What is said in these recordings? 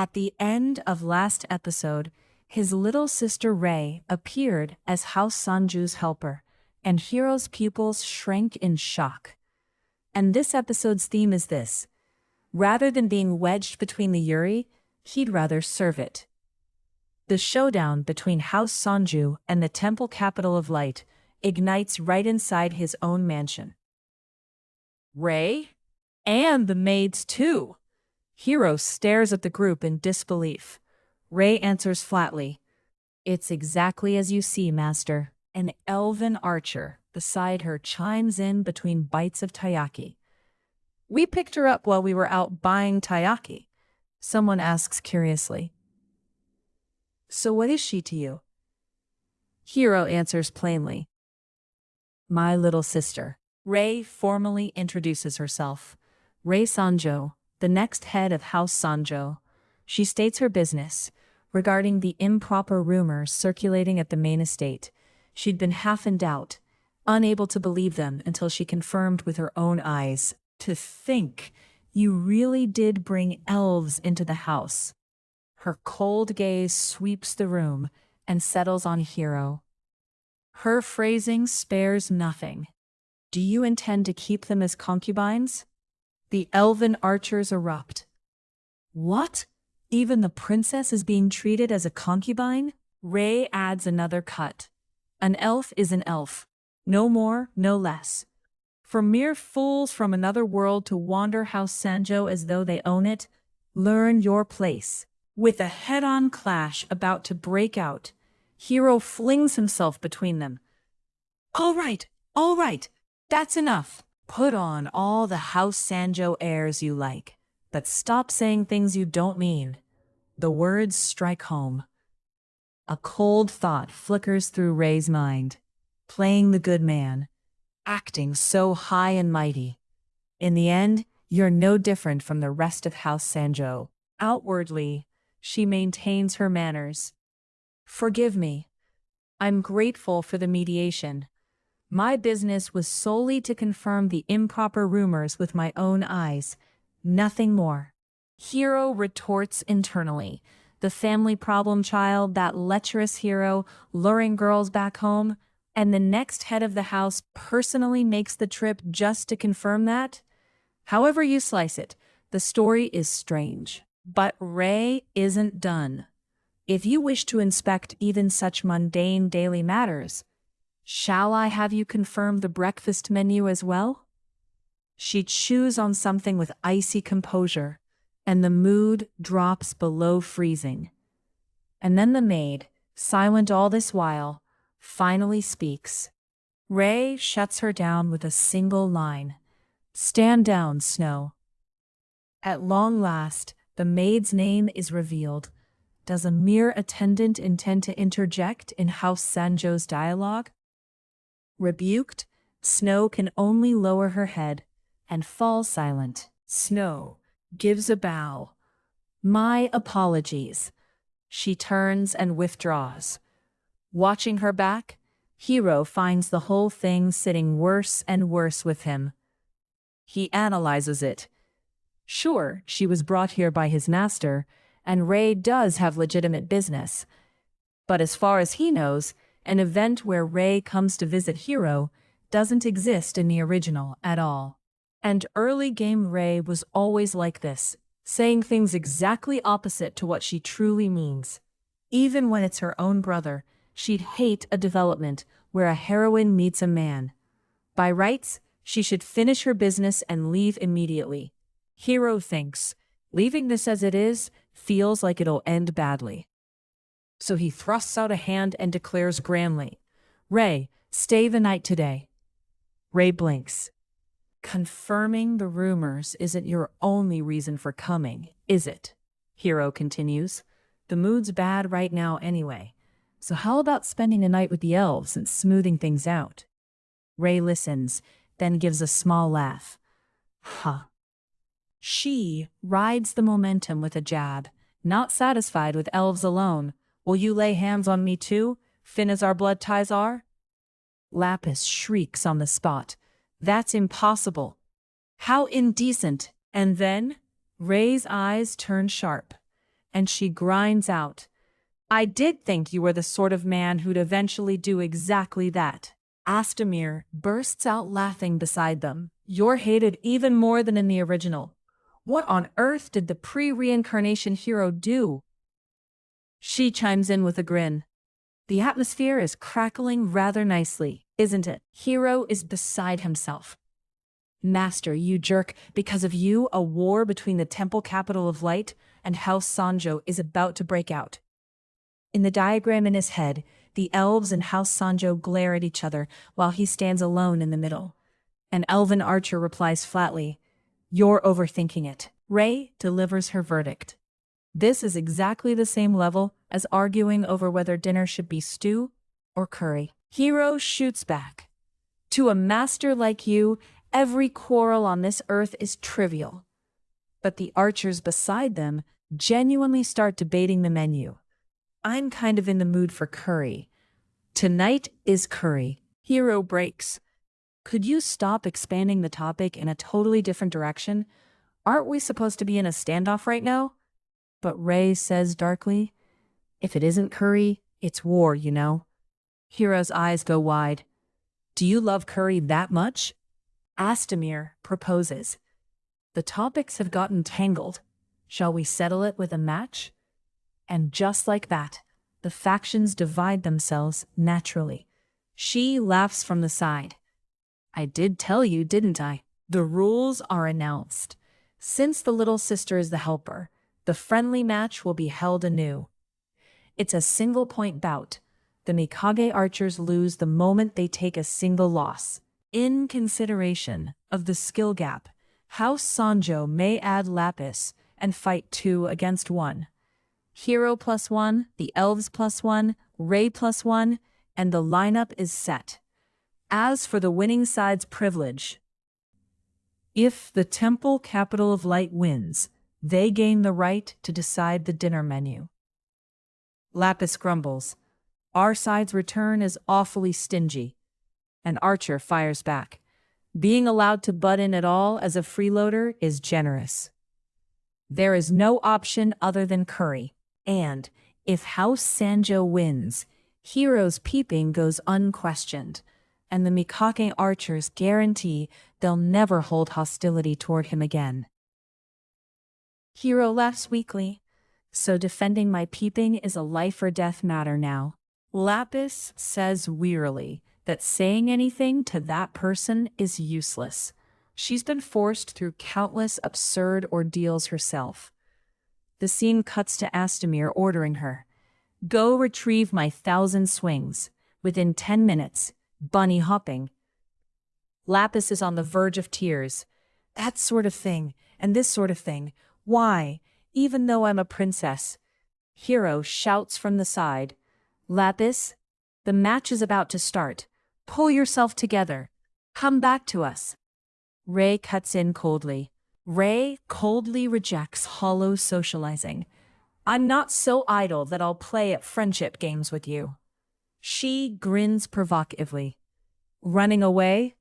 At the end of last episode, his little sister Rei appeared as House Sanju's helper, and Hiro's pupils shrank in shock. And this episode's theme is this: rather than being wedged between the Yuri, he'd rather serve it. The showdown between House Sanju and the temple capital of light ignites right inside his own mansion. Rei? And the maids too! Hiro stares at the group in disbelief. Rei answers flatly, "It's exactly as you see, Master." An elven archer beside her chimes in between bites of taiyaki. "We picked her up while we were out buying taiyaki," someone asks curiously. "So what is she to you?" Hiro answers plainly, "My little sister." Rei formally introduces herself. Rei Sanjo, the next head of House Sanjo. She states her business regarding the improper rumors circulating at the main estate. She'd been half in doubt, unable to believe them until she confirmed with her own eyes. "To think you really did bring elves into the house." Her cold gaze sweeps the room and settles on Hiro. Her phrasing spares nothing. "Do you intend to keep them as concubines?" The elven archers erupt. "What? Even the princess is being treated as a concubine?" Rei adds another cut. "An elf is an elf. No more, no less. For mere fools from another world to wander House Sanjo as though they own it, learn your place." With a head-on clash about to break out, Hiro flings himself between them. All right, that's enough. Put on all the House Sanjo airs you like, but stop saying things you don't mean." The words strike home. A cold thought flickers through Rei's mind. Playing the good man, acting so high and mighty. In the end, you're no different from the rest of House Sanjo. Outwardly, she maintains her manners. "Forgive me. I'm grateful for the mediation. My business was solely to confirm the improper rumors with my own eyes, nothing more." Hiro retorts internally. The family problem child, that lecherous Hiro, luring girls back home, and the next head of the house personally makes the trip just to confirm that? However you slice it, the story is strange. But Rei isn't done. "If you wish to inspect even such mundane daily matters, shall I have you confirm the breakfast menu as well?" She chews on something with icy composure, and the mood drops below freezing. And then the maid, silent all this while, finally speaks. Rei shuts her down with a single line. "Stand down, Snow." At long last, the maid's name is revealed. Does a mere attendant intend to interject in House Sanjo's dialogue? Rebuked, Snow can only lower her head and fall silent. Snow gives a bow. "My apologies." She turns and withdraws. Watching her back, Hiro finds the whole thing sitting worse and worse with him. He analyzes it. Sure, she was brought here by his master, and Rei does have legitimate business. But as far as he knows, an event where Rei comes to visit Hiro doesn't exist in the original at all. And early game Rei was always like this, saying things exactly opposite to what she truly means. Even when it's her own brother, she'd hate a development where a heroine meets a man. By rights, she should finish her business and leave immediately. Hiro thinks, leaving this as it is feels like it'll end badly. So he thrusts out a hand and declares grandly, "Rei, stay the night today." Rei blinks. "Confirming the rumors isn't your only reason for coming, is it?" Hiro continues. "The mood's bad right now anyway, so how about spending a night with the elves and smoothing things out?" Rei listens, then gives a small laugh. Huh. She rides the momentum with a jab. "Not satisfied with elves alone. Will you lay hands on me too, thin as our blood ties are?" Lapis shrieks on the spot. "That's impossible. How indecent." And then Rei's eyes turn sharp. and she grinds out, I did think you were the sort of man who'd eventually do exactly that. Astamir bursts out laughing beside them. You're hated even more than in the original. What on earth did the pre-reincarnation hero do? She chimes in with a grin. The atmosphere is crackling rather nicely, isn't it? Hero is beside himself. Master, you jerk, because of you, a war between the temple capital of light and House Sanjo is about to break out. In the diagram in his head, the elves and House Sanjo glare at each other while he stands alone in the middle. An elven archer replies flatly, You're overthinking it. Rei delivers her verdict. This is exactly the same level as arguing over whether dinner should be stew or curry. Hero shoots back. To a master like you, every quarrel on this earth is trivial. But the archers beside them genuinely start debating the menu. I'm kind of in the mood for curry. Tonight is curry. Hero breaks. Could you stop expanding the topic in a totally different direction? Aren't we supposed to be in a standoff right now? But Rei says darkly, If it isn't curry, it's war, you know. Hero's eyes go wide. Do you love curry that much? Astamir proposes. The topics have gotten tangled. Shall we settle it with a match? And just like that, the factions divide themselves naturally. She laughs from the side. I did tell you, didn't I? The rules are announced. Since the little sister is the helper, the friendly match will be held anew. It's a single-point bout. The Mikage archers lose the moment they take a single loss. In consideration of the skill gap, House Sanjo may add Lapis and fight 2 against 1. Hero +1, the elves +1, Rei +1, and the lineup is set. As for the winning side's privilege, if the temple capital of light wins, they gain the right to decide the dinner menu. Lapis grumbles. Our side's return is awfully stingy. An archer fires back. Being allowed to butt in at all as a freeloader is generous. There is no option other than curry. And if House Sanjo wins, Hero's peeping goes unquestioned, and the Mikage archers guarantee they'll never hold hostility toward him again. Hero laughs weakly. So defending my peeping is a life or death matter now. Lapis says wearily that saying anything to that person is useless. She's been forced through countless absurd ordeals herself. The scene cuts to Astamir ordering her. Go retrieve my 1,000 swings. Within 10 minutes. Bunny hopping. Lapis is on the verge of tears. That sort of thing, and this sort of thing. Why? Even though I'm a princess. Hero shouts from the side. Lapis, the match is about to start. Pull yourself together. Come back to us. Rei cuts in coldly. Rei coldly rejects hollow socializing. I'm not so idle that I'll play at friendship games with you. She grins provocatively. Running away?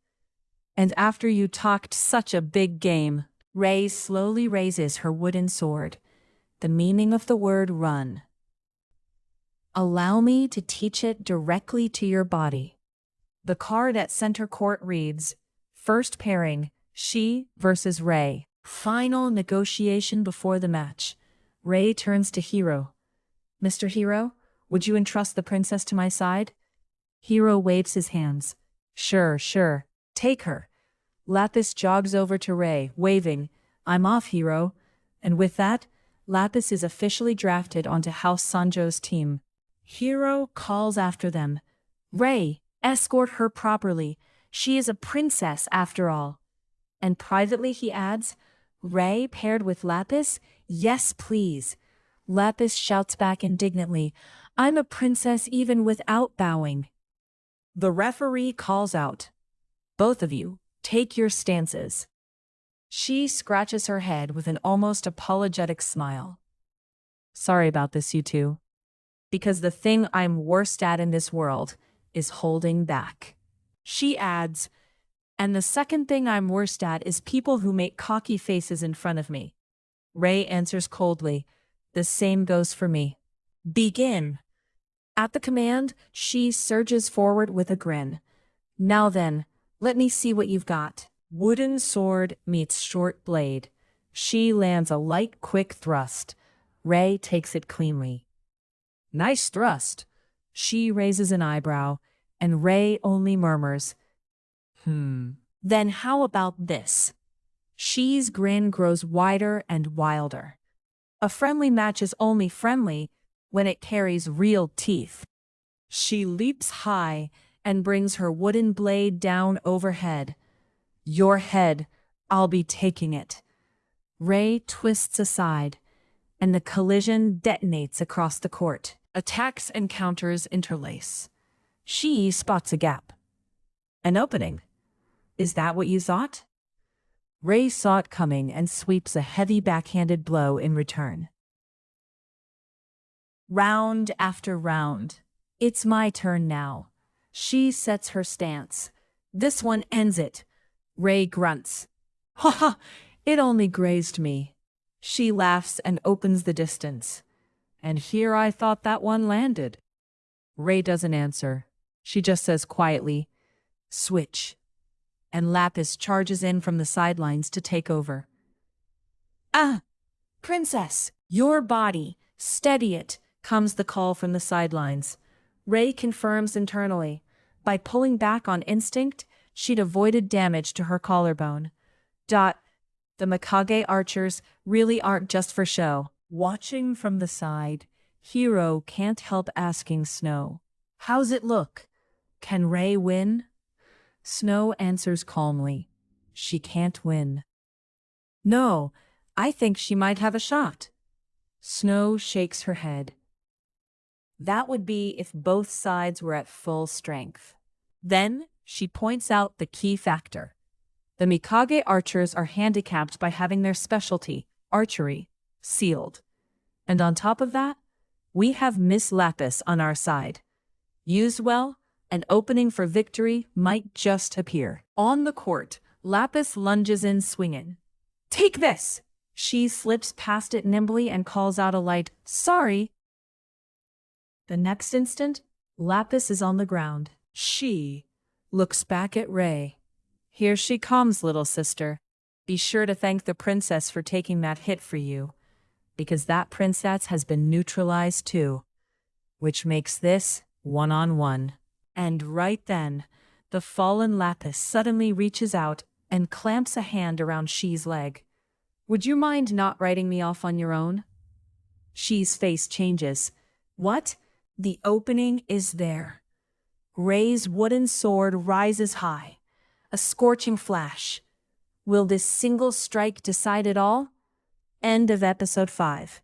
And after you talked such a big game. Rei slowly raises her wooden sword. The meaning of the word run. Allow me to teach it directly to your body. The card at center court reads, First pairing, she versus Rei. Final negotiation before the match. Rei turns to Hero. Mr. Hero, would you entrust the princess to my side? Hero waves his hands. Sure. Take her. Lapis jogs over to Rei, waving, I'm off, Hero. And with that, Lapis is officially drafted onto House Sanjo's team. Hero calls after them. Rei, escort her properly. She is a princess after all. And privately he adds, Rei paired with Lapis? Yes, please. Lapis shouts back indignantly, I'm a princess even without bowing. The referee calls out, Both of you, take your stances. She scratches her head with an almost apologetic smile. Sorry about this, you two. Because the thing I'm worst at in this world is holding back. She adds, and the second thing I'm worst at is people who make cocky faces in front of me. Rei answers coldly, The same goes for me. Begin. At the command, she surges forward with a grin. Now then, let me see what you've got. Wooden sword meets short blade. She lands a light, quick thrust. Rei takes it cleanly. Nice thrust. She raises an eyebrow, and Rei only murmurs, Then how about this? She's grin grows wider and wilder. A friendly match is only friendly when it carries real teeth. She leaps high and brings her wooden blade down overhead. Your head, I'll be taking it. Rei twists aside, and the collision detonates across the court. Attacks and counters interlace. She spots a gap. An opening. Is that what you thought? Rei saw it coming and sweeps a heavy backhanded blow in return. Round after round. It's my turn now. She sets her stance. This one ends it. Rei grunts. Ha ha! It only grazed me. She laughs and opens the distance. And here I thought that one landed. Rei doesn't answer. She just says quietly, switch. And Lapis charges in from the sidelines to take over. Ah! Princess! Your body! Steady it! Comes the call from the sidelines. Rei confirms internally. By pulling back on instinct, she'd avoided damage to her collarbone. The Mikage archers really aren't just for show. Watching from the side, Hiro can't help asking Snow, how's it look? Can Rei win? Snow answers calmly, she can't win. No, I think she might have a shot. Snow shakes her head. That would be if both sides were at full strength. Then she points out the key factor. The Mikage archers are handicapped by having their specialty, archery, sealed. And on top of that, we have Miss Lapis on our side. Used well, an opening for victory might just appear. On the court, Lapis lunges in swinging. Take this! She slips past it nimbly and calls out a light, sorry. The next instant, Lapis is on the ground. She looks back at Rei. Here she comes, little sister. Be sure to thank the princess for taking that hit for you, because that princess has been neutralized too, which makes this one-on-one. And right then, the fallen Lapis suddenly reaches out and clamps a hand around She's leg. Would you mind not writing me off on your own? She's face changes. What? The opening is there. Rei's wooden sword rises high. A scorching flash. Will this single strike decide it all? End of episode 5.